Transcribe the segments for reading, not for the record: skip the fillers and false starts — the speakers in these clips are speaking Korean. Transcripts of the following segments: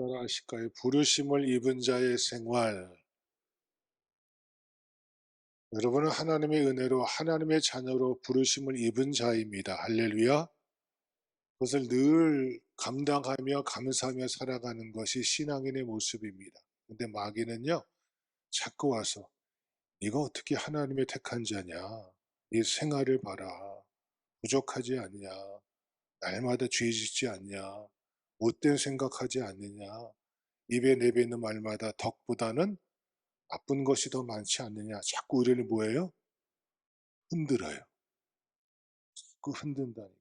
따라 하실까요? 부르심을 입은 자의 생활. 여러분은 하나님의 은혜로 하나님의 자녀로 부르심을 입은 자입니다. 할렐루야. 그것을 늘 감당하며 감사하며 살아가는 것이 신앙인의 모습입니다. 근데 마귀는요, 자꾸 와서 네가 어떻게 하나님의 택한 자냐? 네 생활을 봐라. 부족하지 않냐? 날마다 죄 짓지 않냐? 못된 생각하지 않느냐? 입에 내뱉는 말마다 덕보다는 나쁜 것이 더 많지 않느냐. 자꾸 우리를 뭐예요? 흔들어요. 자꾸 흔든다니까.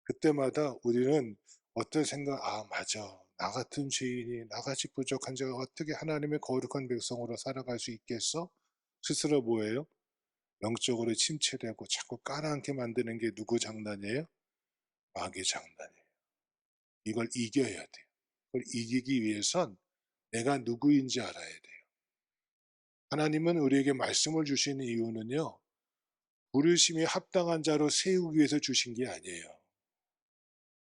그때마다 우리는 어떤 생각, 맞아. 나 같은 죄인이, 나같이 부족한 자가 어떻게 하나님의 거룩한 백성으로 살아갈 수 있겠어? 스스로 뭐예요? 영적으로 침체되고 자꾸 까라앉게 만드는 게 누구 장난이에요? 마귀 장난이에요. 이걸 이겨야 돼요. 그걸 이기기 위해선 내가 누구인지 알아야 돼요. 하나님은 우리에게 말씀을 주시는 이유는요, 부르심이 합당한 자로 세우기 위해서 주신 게 아니에요.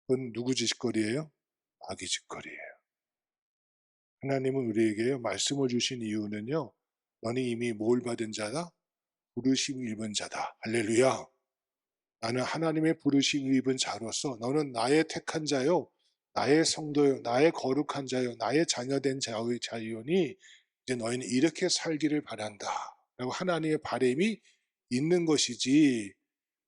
그건 누구 짓거리예요? 마귀 짓거리예요. 하나님은 우리에게 말씀을 주신 이유는요, 너는 이미 뭘 받은 자다? 부르심 입은 자다. 할렐루야. 나는 하나님의 부르심 입은 자로서 너는 나의 택한 자요, 나의 성도요, 나의 거룩한 자요, 나의 자녀된 자유니 이제 너희는 이렇게 살기를 바란다. 라고 하나님의 바람이 있는 것이지,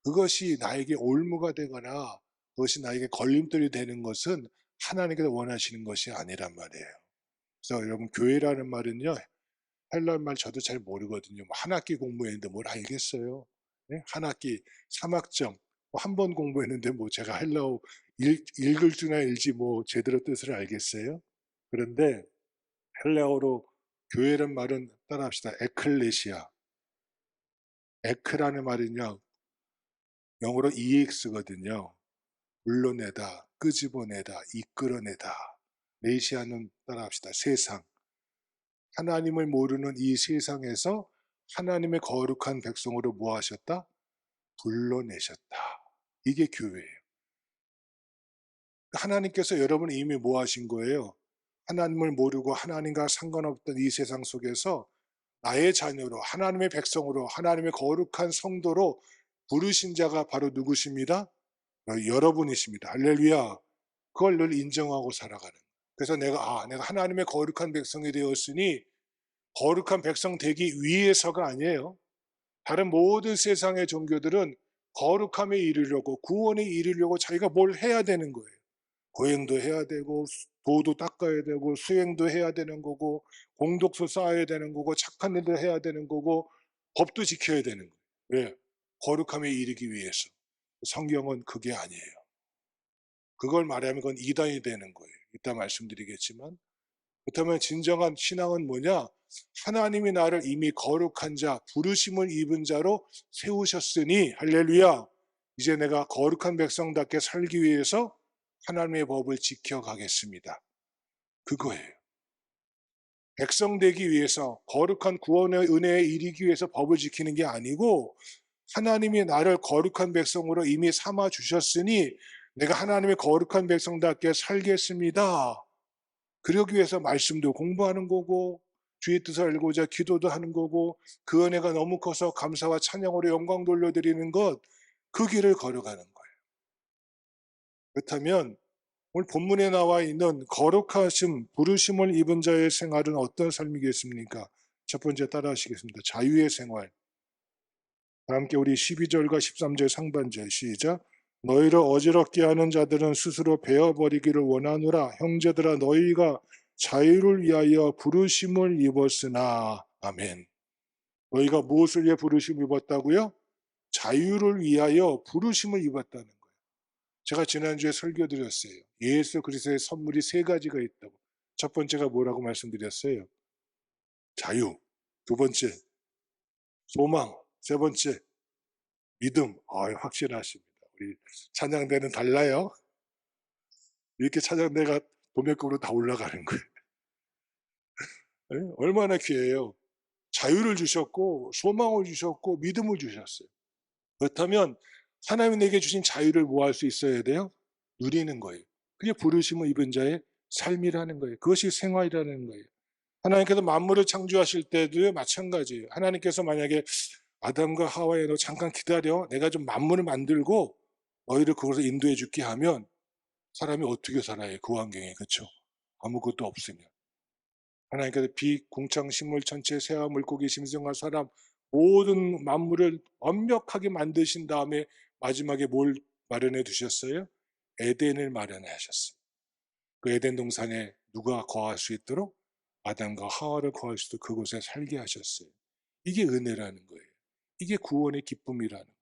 그것이 나에게 올무가 되거나 그것이 나에게 걸림돌이 되는 것은 하나님께서 원하시는 것이 아니란 말이에요. 그래서 여러분, 교회라는 말은요, 헬라어 말 저도 잘 모르거든요. 한 학기 공부했는데 뭘 알겠어요? 네? 한 학기 3학점 한 번 공부했는데 제가 헬라어 읽을 줄이나 읽지 제대로 뜻을 알겠어요? 그런데 헬라어로 교회란 말은 따라합시다. 에클레시아. 에크라는 말은요, 영어로 EX거든요. 불러내다, 끄집어내다, 이끌어내다. 레시아는 따라합시다. 세상. 하나님을 모르는 이 세상에서 하나님의 거룩한 백성으로 뭐 하셨다? 불러내셨다. 이게 교회예요. 하나님께서 여러분을 이미 뭐 하신 거예요? 하나님을 모르고 하나님과 상관없던 이 세상 속에서 나의 자녀로, 하나님의 백성으로, 하나님의 거룩한 성도로 부르신 자가 바로 누구십니다? 여러분이십니다. 할렐루야. 그걸 늘 인정하고 살아가는. 그래서 내가 하나님의 거룩한 백성이 되었으니 거룩한 백성 되기 위해서가 아니에요. 다른 모든 세상의 종교들은 거룩함에 이르려고, 구원에 이르려고 자기가 뭘 해야 되는 거예요. 고행도 해야 되고, 도도 닦아야 되고, 수행도 해야 되는 거고, 공덕도 쌓아야 되는 거고, 착한 일도 해야 되는 거고, 법도 지켜야 되는 거예요. 왜? 거룩함에 이르기 위해서. 성경은 그게 아니에요. 그걸 말하면 그건 이단이 되는 거예요. 이따 말씀드리겠지만. 그렇다면 진정한 신앙은 뭐냐? 하나님이 나를 이미 거룩한 자, 부르심을 입은 자로 세우셨으니, 할렐루야, 이제 내가 거룩한 백성답게 살기 위해서 하나님의 법을 지켜가겠습니다. 그거예요. 백성 되기 위해서, 거룩한 구원의 은혜에 이르기 위해서 법을 지키는 게 아니고, 하나님이 나를 거룩한 백성으로 이미 삼아 주셨으니 내가 하나님의 거룩한 백성답게 살겠습니다. 그러기 위해서 말씀도 공부하는 거고, 주의 뜻을 알고자 기도도 하는 거고, 그 은혜가 너무 커서 감사와 찬양으로 영광 돌려드리는 것, 그 길을 걸어가는 거예요. 그렇다면 오늘 본문에 나와 있는 거룩하심, 부르심을 입은 자의 생활은 어떤 삶이겠습니까? 첫 번째 따라하시겠습니다. 자유의 생활. 다 함께 우리 12절과 13절 상반절 시작. 너희를 어지럽게 하는 자들은 스스로 베어버리기를 원하노라. 형제들아, 너희가 자유를 위하여 부르심을 입었으나. 아멘. 너희가 무엇을 위해 부르심을 입었다고요? 자유를 위하여 부르심을 입었다는 거예요. 제가 지난주에 설교 드렸어요. 예수 그리스도의 선물이 3가지가 있다고. 첫 번째가 뭐라고 말씀드렸어요? 자유. 두 번째, 소망. 세 번째, 믿음. 확실하십니다. 우리 찬양대는 달라요. 이렇게 찬양대가 도매급으로 다 올라가는 거예요. 네? 얼마나 귀해요. 자유를 주셨고, 소망을 주셨고, 믿음을 주셨어요. 그렇다면 하나님이 내게 주신 자유를 뭐 할 수 있어야 돼요? 누리는 거예요. 그게 부르심을 입은 자의 삶이라는 거예요. 그것이 생활이라는 거예요. 하나님께서 만물을 창조하실 때도 마찬가지예요. 하나님께서 만약에 아담과 하와에 너 잠깐 기다려. 내가 좀 만물을 만들고 너희를 그곳에 인도해 줄게 하면 사람이 어떻게 살아요? 그 환경에. 그렇죠? 아무것도 없으면. 하나님께서 빛, 공창, 식물 전체, 새와 물고기, 짐승과 사람 모든 만물을 완벽하게 만드신 다음에 마지막에 뭘 마련해 두셨어요? 에덴을 마련해 하셨어요. 그 에덴 동산에 누가 거할 수 있도록 아담과 하와를 거할 수 있도록 그곳에 살게 하셨어요. 이게 은혜라는 거예요. 이게 구원의 기쁨이라는 거예요.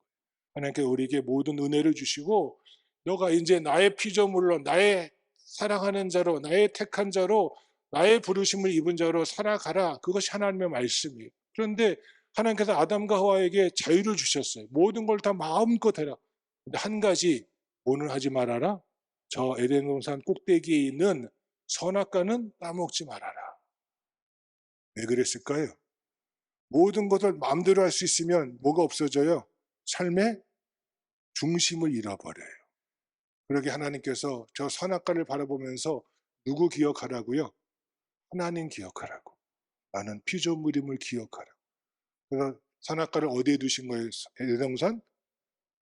하나님께서 우리에게 모든 은혜를 주시고 너가 이제 나의 피조물로 나의 사랑하는 자로 나의 택한 자로 나의 부르심을 입은 자로 살아가라. 그것이 하나님의 말씀이에요. 그런데 하나님께서 아담과 하와에게 자유를 주셨어요. 모든 걸 다 마음껏 해라. 근데 한 가지 오늘 하지 말아라. 저 에덴 동산 꼭대기에 있는 선악과는 따먹지 말아라. 왜 그랬을까요? 모든 것을 마음대로 할 수 있으면 뭐가 없어져요? 삶의 중심을 잃어버려요. 그러게 하나님께서 저 선악과를 바라보면서 누구 기억하라고요? 하나님 기억하라고. 나는 피조물임을 기억하라고. 그래서 선악과를 어디에 두신 거예요? 에덴동산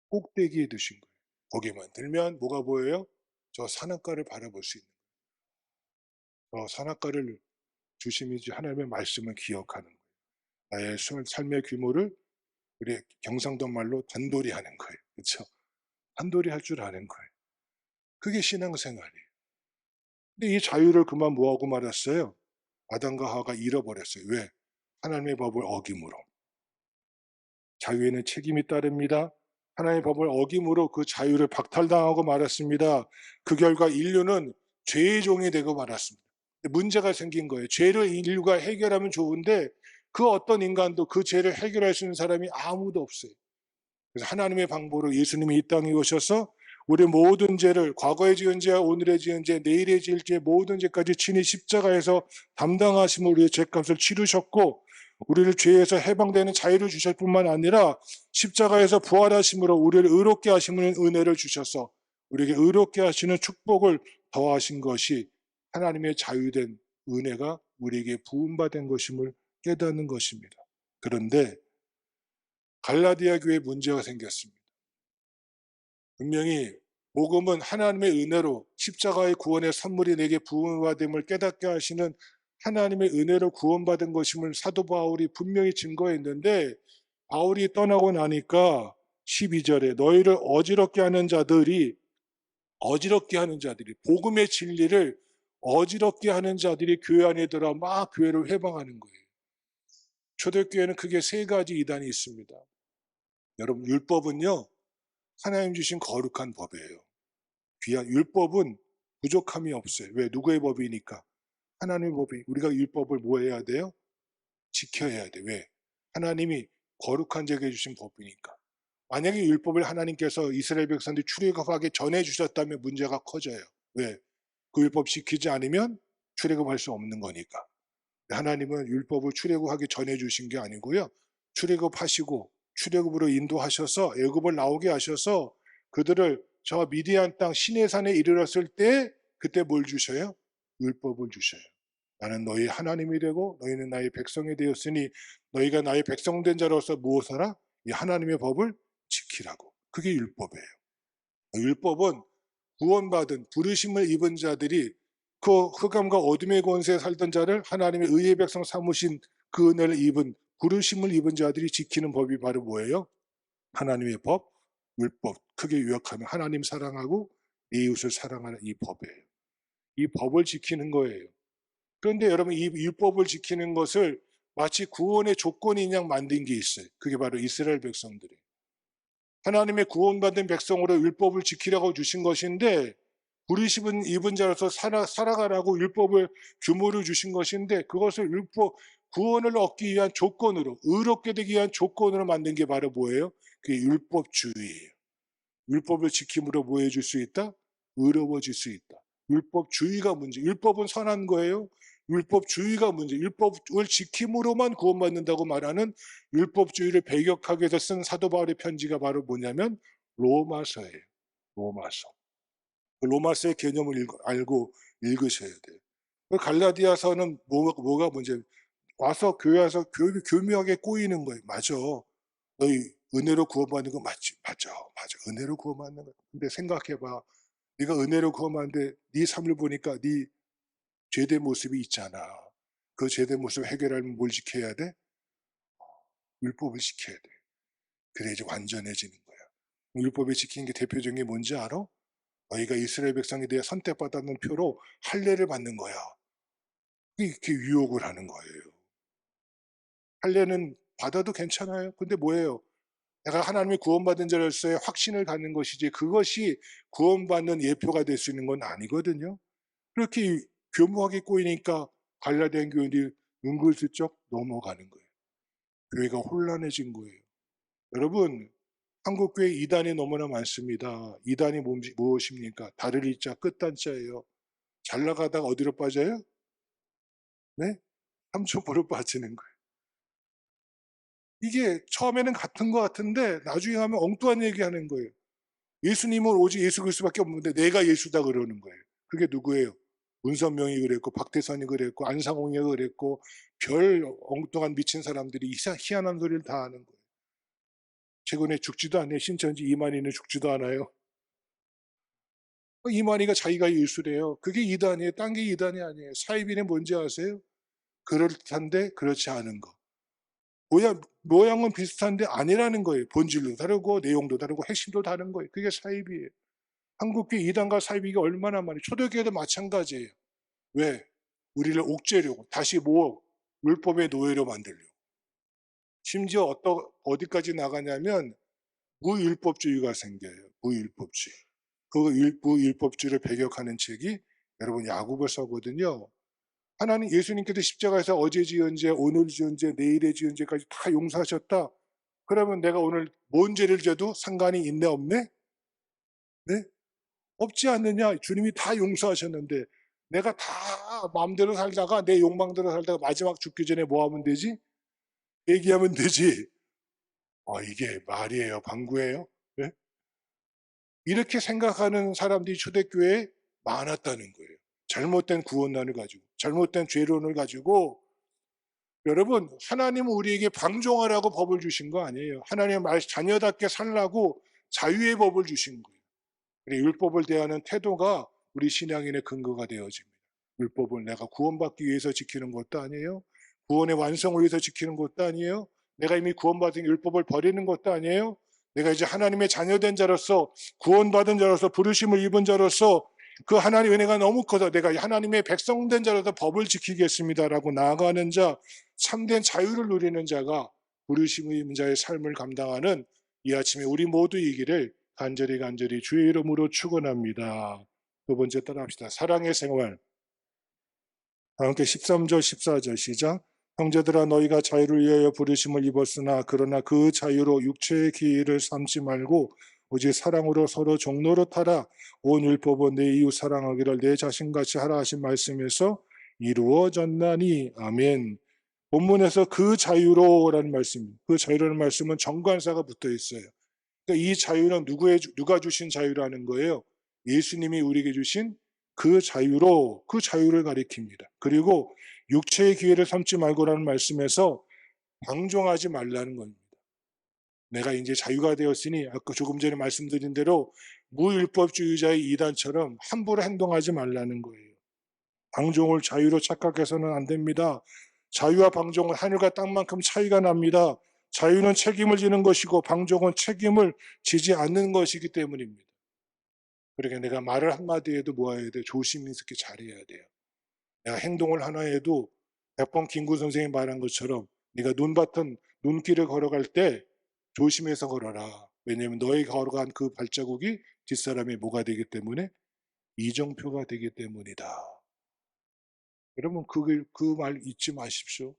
꼭대기에 두신 거예요. 거기만 들면 뭐가 보여요? 저 선악과를 바라볼 수 있는 거예요. 저 선악과를 주심이지 하나님의 말씀을 기억하는 거예요. 나의 삶의 규모를 우리 경상도 말로 단돌이 하는 거예요. 그렇죠? 단돌이 할 줄 아는 거예요. 그게 신앙생활이에요. 근데 이 자유를 그만 뭐하고 말았어요? 아담과 하와가 잃어버렸어요. 왜? 하나님의 법을 어김으로. 자유에는 책임이 따릅니다. 하나님의 법을 어김으로 그 자유를 박탈당하고 말았습니다. 그 결과 인류는 죄의 종이 되고 말았습니다. 문제가 생긴 거예요. 죄를 인류가 해결하면 좋은데 그 어떤 인간도 그 죄를 해결할 수 있는 사람이 아무도 없어요. 그래서 하나님의 방법으로 예수님이 이 땅에 오셔서 우리 모든 죄를 과거에 지은 죄와 오늘의 지은 죄, 내일의 지을 죄 모든 죄까지 친히 십자가에서 담당하심으로 우리의 죄값을 치르셨고 우리를 죄에서 해방되는 자유를 주실 뿐만 아니라 십자가에서 부활하심으로 우리를 의롭게 하시는 은혜를 주셔서 우리에게 의롭게 하시는 축복을 더하신 것이 하나님의 자유된 은혜가 우리에게 부음받은 것임을 깨닫는 것입니다. 그런데 갈라디아 교회에 문제가 생겼습니다. 분명히 복음은 하나님의 은혜로 십자가의 구원의 선물이 내게 부음받음을 깨닫게 하시는 하나님의 은혜로 구원받은 것임을 사도 바울이 분명히 증거했는데 바울이 떠나고 나니까 12절에 너희를 어지럽게 하는 자들이 복음의 진리를 어지럽게 하는 자들이 교회 안에 들어 막 교회를 회방하는 거예요. 초대교회는 크게 세 가지 이단이 있습니다. 여러분 율법은요 하나님 주신 거룩한 법이에요. 귀한 율법은 부족함이 없어요. 왜? 누구의 법이니까? 하나님의 법이. 우리가 율법을 뭐 해야 돼요? 지켜야 돼. 왜? 하나님이 거룩한 자에게 주신 법이니까. 만약에 율법을 하나님께서 이스라엘 백성들이 출애굽하기 전에 주셨다면 문제가 커져요. 왜? 그 율법 지키지 않으면 출애굽할 수 없는 거니까. 하나님은 율법을 출애굽하기 전에 주신 게 아니고요. 출애굽하시고 출애굽으로 인도하셔서 애굽을 나오게 하셔서 그들을 저 미디안 땅 시내산에 이르렀을 때 그때 뭘 주셔요? 율법을 주셔요. 나는 너희 하나님이 되고 너희는 나의 백성이 되었으니 너희가 나의 백성된 자로서 무엇을 하라? 이 하나님의 법을 지키라고. 그게 율법이에요. 율법은 구원받은 부르심을 입은 자들이 그 흑암과 어둠의 권세에 살던 자를 하나님의 의의 백성 삼으신 그 은혜를 입은 부르심을 입은 자들이 지키는 법이 바로 뭐예요? 하나님의 법, 율법. 크게 요약하면 하나님 사랑하고 이웃을 사랑하는 이 법이에요. 이 법을 지키는 거예요. 그런데 여러분 이 율법을 지키는 것을 마치 구원의 조건인 양 만든 게 있어요. 그게 바로 이스라엘 백성들이에요. 하나님의 구원받은 백성으로 율법을 지키라고 주신 것인데 부르심은 입은 자로서 살아가라고 율법을 규모를 주신 것인데 그것을 율법 구원을 얻기 위한 조건으로 의롭게 되기 위한 조건으로 만든 게 바로 뭐예요? 그게 율법주의예요. 율법을 지킴으로 뭐 해줄 수 있다? 의로워질 수 있다. 율법주의가 문제. 율법은 선한 거예요. 율법주의가 문제. 율법을 지킴으로만 구원받는다고 말하는 율법주의를 배격하기 위해서 쓴 사도 바울의 편지가 바로 뭐냐면 로마서예요. 로마서. 그 로마서의 개념을 알고 읽으셔야 돼요. 그 갈라디아서는 뭐가 문제? 와서 교회 와서 교묘하게 꼬이는 거예요. 맞아. 너희 은혜로 구원받는 거 맞지? 맞아, 맞아. 은혜로 구원받는 거. 근데 생각해봐. 네가 은혜로 구원받는데 네 삶을 보니까 네 죄된 모습이 있잖아. 그 죄된 모습 해결하려면 뭘 지켜야 돼? 율법을 지켜야 돼. 그래 이제 완전해지는 거야. 율법에 지키는 게 대표적인 게 뭔지 알아? 너희가 이스라엘 백성에 대해 선택받았는 표로 할례를 받는 거야. 이렇게 유혹을 하는 거예요. 할례는 받아도 괜찮아요. 근데 뭐예요? 내가 하나님의 구원받은 자로서의 확신을 갖는 것이지 그것이 구원받는 예표가 될 수 있는 건 아니거든요. 그렇게 교묘하게 꼬이니까 갈라디아 교인들이 은근슬쩍 넘어가는 거예요. 교회가 혼란해진 거예요. 여러분, 한국교회 이단이 너무나 많습니다. 이단이 무엇입니까? 다를 이자 끝단자예요. 잘 나가다가 어디로 빠져요? 네? 삼천포로 빠지는 거예요. 이게 처음에는 같은 것 같은데 나중에 가면 엉뚱한 얘기하는 거예요. 예수님은 오직 예수 그리스도밖에 없는데 내가 예수다 그러는 거예요. 그게 누구예요? 문선명이 그랬고 박태선이 그랬고 안상홍이가 그랬고 별 엉뚱한 미친 사람들이 희한한 소리를 다 하는 거예요. 최근에 죽지도 않네. 신천지 이만희는 죽지도 않아요. 이만희가 자기가 예수래요. 그게 이단이에요. 딴 게 이단이 아니에요. 사이비는 뭔지 아세요? 그럴듯한데 그렇지 않은 거. 모양은 비슷한데 아니라는 거예요. 본질도 다르고 내용도 다르고 핵심도 다른 거예요. 그게 사이비예요. 한국교회 이단과 사이비가 얼마나 많이 초대교회도 마찬가지예요. 왜? 우리를 옥죄려고 다시 율법의 노예로 만들려고. 심지어 어디까지 나가냐면 무율법주의가 생겨요. 무율법주의. 그 무율법주의를 배격하는 책이 여러분 야고보서거든요. 하나님 예수님께서 십자가에서 어제 지은 죄, 오늘 지은 죄, 내일의 지은 죄까지 다 용서하셨다. 그러면 내가 오늘 뭔 죄를 져도 상관이 있네 없네? 네? 없지 않느냐? 주님이 다 용서하셨는데 내가 다 마음대로 살다가 내 욕망대로 살다가 마지막 죽기 전에 뭐 하면 되지? 얘기하면 되지. 이게 말이에요? 방구예요? 네? 이렇게 생각하는 사람들이 초대교회에 많았다는 거예요. 잘못된 구원론을 가지고, 잘못된 죄론을 가지고. 여러분, 하나님은 우리에게 방종하라고 법을 주신 거 아니에요. 하나님의 자녀답게 살라고 자유의 법을 주신 거예요. 율법을 대하는 태도가 우리 신앙인의 근거가 되어집니다. 율법을 내가 구원받기 위해서 지키는 것도 아니에요. 구원의 완성을 위해서 지키는 것도 아니에요. 내가 이미 구원받은 율법을 버리는 것도 아니에요. 내가 이제 하나님의 자녀된 자로서 구원받은 자로서 부르심을 입은 자로서 그 하나님의 은혜가 너무 커서 내가 하나님의 백성된 자로서 법을 지키겠습니다라고 나아가는 자, 참된 자유를 누리는 자가 부르심을 입은 자의 삶을 감당하는 이 아침에 우리 모두이기를 간절히 주의 이름으로 축원합니다. 두 번째 따라합시다. 사랑의 생활. 함께 13절 14절 시작. 형제들아 너희가 자유를 위하여 부르심을 입었으나 그러나 그 자유로 육체의 기회를 삼지 말고 오직 사랑으로 서로 종로로 타라. 온 율법은 내 이웃 사랑하기를 내 자신같이 하라 하신 말씀에서 이루어졌나니. 아멘. 본문에서 그 자유로라는 말씀, 그 자유라는 말씀은 정관사가 붙어 있어요. 그러니까 이 자유는 누가 주신 자유라는 거예요? 예수님이 우리에게 주신 그 자유로 그 자유를 가리킵니다. 그리고 육체의 기회를 삼지 말고라는 말씀에서 방종하지 말라는 겁니다. 내가 이제 자유가 되었으니 아까 조금 전에 말씀드린 대로 무율법주의자의 이단처럼 함부로 행동하지 말라는 거예요. 방종을 자유로 착각해서는 안 됩니다. 자유와 방종은 하늘과 땅만큼 차이가 납니다. 자유는 책임을 지는 것이고 방종은 책임을 지지 않는 것이기 때문입니다. 그러니까 내가 말을 한마디 해도 뭐 해야 돼? 조심히 있게 잘해야 돼요. 내가 행동을 하나 해도 몇 번 김구 선생님이 말한 것처럼 네가 눈길을 걸어갈 때 조심해서 걸어라. 왜냐하면 너의 걸어간 그 발자국이 뒷사람의 뭐가 되기 때문에 이정표가 되기 때문이다. 여러분 그 말 잊지 마십시오.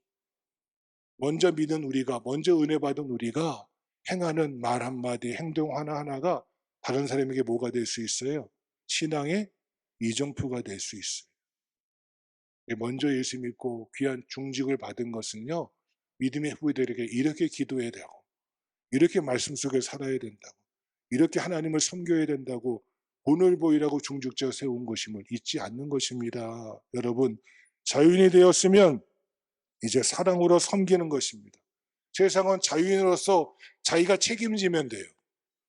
먼저 믿은 우리가, 먼저 은혜 받은 우리가 행하는 말 한마디, 행동 하나하나가 다른 사람에게 뭐가 될 수 있어요? 신앙의 이정표가 될 수 있어요. 먼저 예수 믿고 귀한 중직을 받은 것은요, 믿음의 후배들에게 이렇게 기도해야 되고, 이렇게 말씀 속에 살아야 된다고, 이렇게 하나님을 섬겨야 된다고 본을 보이라고 중직자 세운 것임을 잊지 않는 것입니다. 여러분, 자유인이 되었으면 이제 사랑으로 섬기는 것입니다. 세상은 자유인으로서 자기가 책임지면 돼요.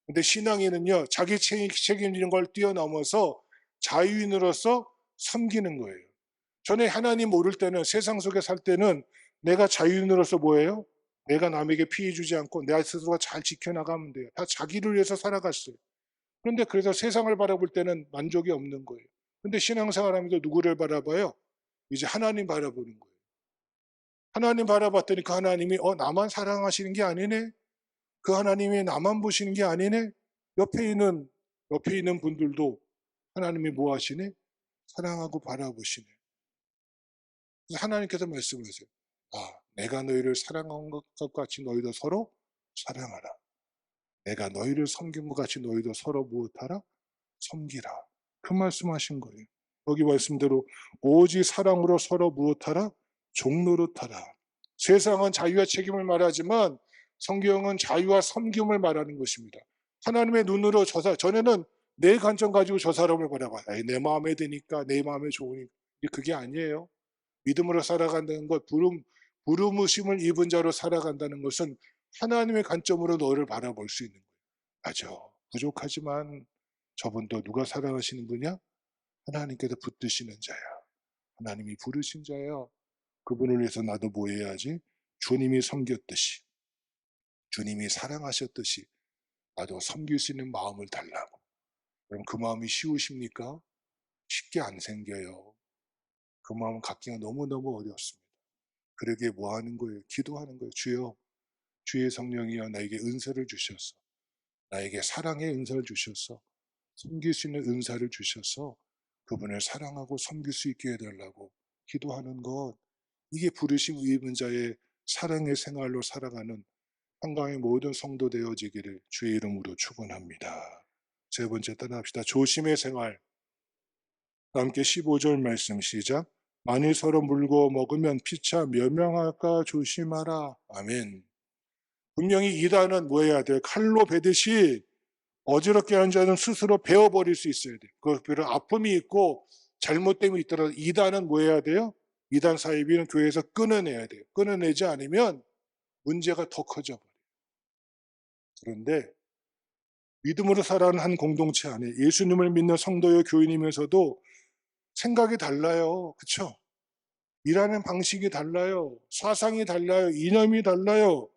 근데 신앙인은요, 자기 책임지는 걸 뛰어넘어서 자유인으로서 섬기는 거예요. 전에 하나님 모를 때는, 세상 속에 살 때는 내가 자유인으로서 뭐예요? 내가 남에게 피해 주지 않고 내 스스로가 잘 지켜나가면 돼요. 다 자기를 위해서 살아갔어요. 그런데 그래서 세상을 바라볼 때는 만족이 없는 거예요. 근데 신앙생활 하면서 누구를 바라봐요? 이제 하나님 바라보는 거예요. 하나님 바라봤더니 그 하나님이 나만 사랑하시는 게 아니네. 그 하나님이 나만 보시는 게 아니네. 옆에 있는 분들도 하나님이 뭐 하시네? 사랑하고 바라보시네. 하나님께서 말씀하세요. 내가 너희를 사랑한 것 같이 너희도 서로 사랑하라. 내가 너희를 섬긴 것 같이 너희도 서로 무엇하라? 섬기라. 그 말씀하신 거예요. 여기 말씀대로 오직 사랑으로 서로 무엇하라? 종노릇하라. 세상은 자유와 책임을 말하지만 성경은 자유와 섬김을 말하는 것입니다. 하나님의 눈으로 전에는 내 관점 가지고 저 사람을 바라봐. 내 마음에 드니까, 내 마음에 좋으니까. 그게 아니에요. 믿음으로 살아간다는 것, 부르심을 입은 자로 살아간다는 것은 하나님의 관점으로 너를 바라볼 수 있는 거예요. 맞아. 부족하지만 저분도 누가 사랑하시는 분이야? 하나님께서 붙드시는 자야. 하나님이 부르신 자야. 그분을 위해서 나도 뭐 해야지? 주님이 섬겼듯이, 주님이 사랑하셨듯이 나도 섬길 수 있는 마음을 달라고. 그럼 그 마음이 쉬우십니까? 쉽게 안 생겨요. 그 마음 갖기가 너무너무 어렵습니다. 그러기에 뭐 하는 거예요? 기도하는 거예요. 주여, 주의 성령이여 나에게 은사를 주셔서, 나에게 사랑의 은사를 주셔서, 섬길 수 있는 은사를 주셔서 그분을 사랑하고 섬길 수 있게 해달라고 기도하는 것, 이게 부르심 입은 자의 사랑의 생활로 살아가는 한강의 모든 성도 되어지기를 주의 이름으로 축원합니다. 세 번째 따라합시다. 조심의 생활. 함께 15절 말씀 시작. 만일 서로 물고 먹으면 피차 멸망할까 조심하라. 아멘. 분명히 이단은 뭐 해야 돼요? 칼로 베듯이 어지럽게 하는 자는 스스로 베어버릴 수 있어야 돼요. 그 비록 아픔이 있고 잘못됨이 있더라도 이단은 뭐 해야 돼요? 이단 사이비는 교회에서 끊어내야 돼요. 끊어내지 않으면 문제가 더 커져버려요. 그런데 믿음으로 살아가는 한 공동체 안에 예수님을 믿는 성도여 교인이면서도 생각이 달라요. 그렇죠? 일하는 방식이 달라요. 사상이 달라요. 이념이 달라요.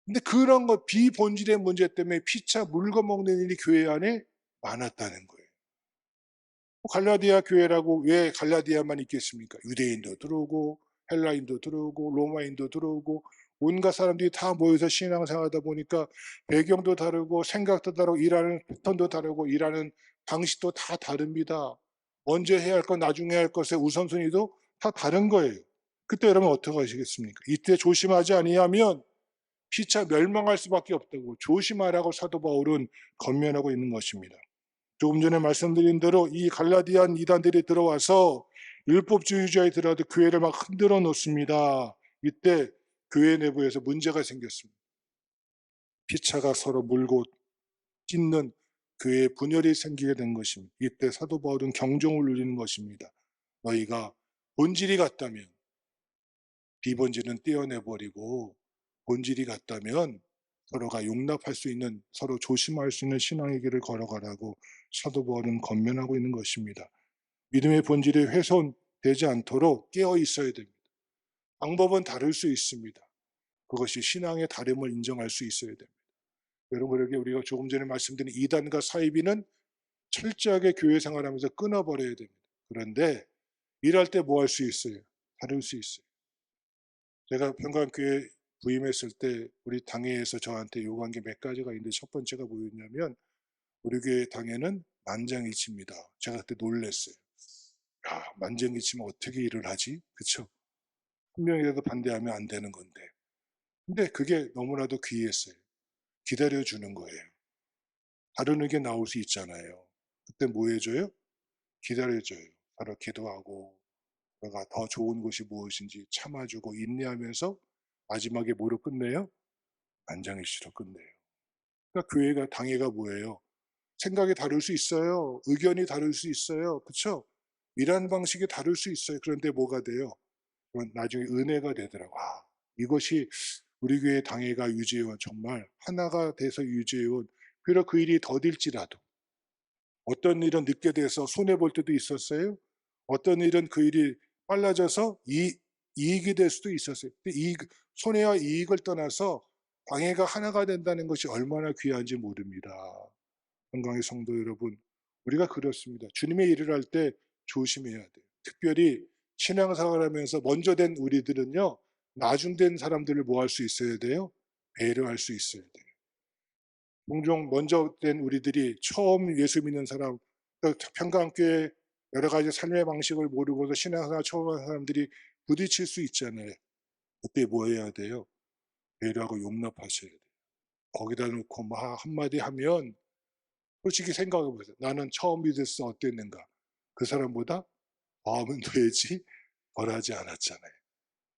근데 그런 것 비본질의 문제 때문에 피차 물거먹는 일이 교회 안에 많았다는 거예요. 갈라디아 교회라고 왜 갈라디아만 있겠습니까? 유대인도 들어오고 헬라인도 들어오고 로마인도 들어오고 온갖 사람들이 다 모여서 신앙생활하다 보니까 배경도 다르고 생각도 다르고 일하는 패턴도 다르고 일하는 방식도 다 다릅니다. 먼저 해야 할 것, 나중에 할 것의 우선순위도 다 다른 거예요. 그때 여러분 어떻게 하시겠습니까? 이때 조심하지 아니하면 피차 멸망할 수밖에 없다고 조심하라고 사도 바울은 권면하고 있는 것입니다. 조금 전에 말씀드린 대로 이 갈라디안 이단들이 들어와서 율법주의자에 들어와도 교회를 막 흔들어 놓습니다. 이때 교회 내부에서 문제가 생겼습니다. 피차가 서로 물고 찢는 교회에 분열이 생기게 된 것입니다. 이때 사도 바울은 경종을 울리는 것입니다. 너희가 본질이 같다면 비본질은 떼어내버리고 본질이 같다면 서로가 용납할 수 있는, 서로 조심할 수 있는 신앙의 길을 걸어가라고 사도 바울은 권면하고 있는 것입니다. 믿음의 본질이 훼손되지 않도록 깨어 있어야 됩니다. 방법은 다를 수 있습니다. 그것이 신앙의 다름을 인정할 수 있어야 됩니다. 여러분에게 우리가 조금 전에 말씀드린 이단과 사이비는 철저하게 교회 생활하면서 끊어버려야 됩니다. 그런데 일할 때 뭐 할 수 있어요? 다룰 수 있어요. 제가 평강교회 부임했을 때 우리 당회에서 저한테 요구한 게 몇 가지가 있는데 첫 번째가 뭐였냐면 우리 교회 당회는 만장일치입니다. 제가 그때 놀랐어요. 만장일치면 어떻게 일을 하지? 그렇죠? 한 명이라도 반대하면 안 되는 건데. 근데 그게 너무나도 귀했어요. 기다려주는 거예요. 다른 의견 나올 수 있잖아요. 그때 뭐 해줘요? 기다려줘요. 바로 기도하고 내가 더 좋은 것이 무엇인지 참아주고 인내하면서 마지막에 뭐로 끝내요? 만장일치로 끝내요. 그러니까 교회가 당회가 뭐예요? 생각이 다를 수 있어요. 의견이 다를 수 있어요. 그쵸? 일하는 방식이 다를 수 있어요. 그런데 뭐가 돼요? 그건 나중에 은혜가 되더라고요. 아, 이것이 우리 교회 당회가 유지해온, 정말 하나가 돼서 유지해온, 비록 그 일이 더딜지라도 어떤 일은 늦게 돼서 손해 볼 때도 있었어요. 어떤 일은 그 일이 빨라져서 이익이 될 수도 있었어요. 근데 손해와 이익을 떠나서 당회가 하나가 된다는 것이 얼마나 귀한지 모릅니다. 건강의 성도 여러분, 우리가 그렇습니다. 주님의 일을 할 때 조심해야 돼요. 특별히 신앙생활 하면서 먼저 된 우리들은요, 나중된 사람들을 뭐 할 수 있어야 돼요? 배려할 수 있어야 돼요. 종종 먼저 된 우리들이 처음 예수 믿는 사람, 평강교회 여러 가지 삶의 방식을 모르고서 신앙생활 처음 하는 사람들이 부딪힐 수 있잖아요. 그때 뭐 해야 돼요? 배려하고 용납하셔야 돼요. 거기다 놓고 막 한마디 하면, 솔직히 생각해 보세요. 나는 처음 믿었을 때 어땠는가? 그 사람보다 마음은 되지 덜하지 않았잖아요.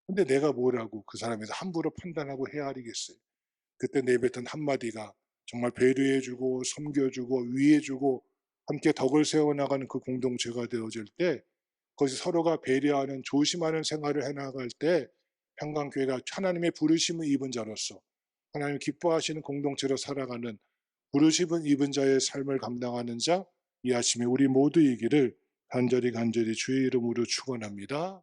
근데 내가 뭐라고 그 사람에서 함부로 판단하고 헤아리겠어요. 그때 내뱉은 한마디가 정말 배려해 주고 섬겨 주고 위해 주고 함께 덕을 세워 나가는 그 공동체가 되어질 때, 거기서 서로가 배려하는 조심하는 생활을 해 나갈 때 평강교회가 하나님의 부르심을 입은 자로서 하나님 기뻐하시는 공동체로 살아가는, 부르심을 입은 자의 삶을 감당하는 자, 이 아침에 우리 모두이기를 간절히 주의 이름으로 축원합니다.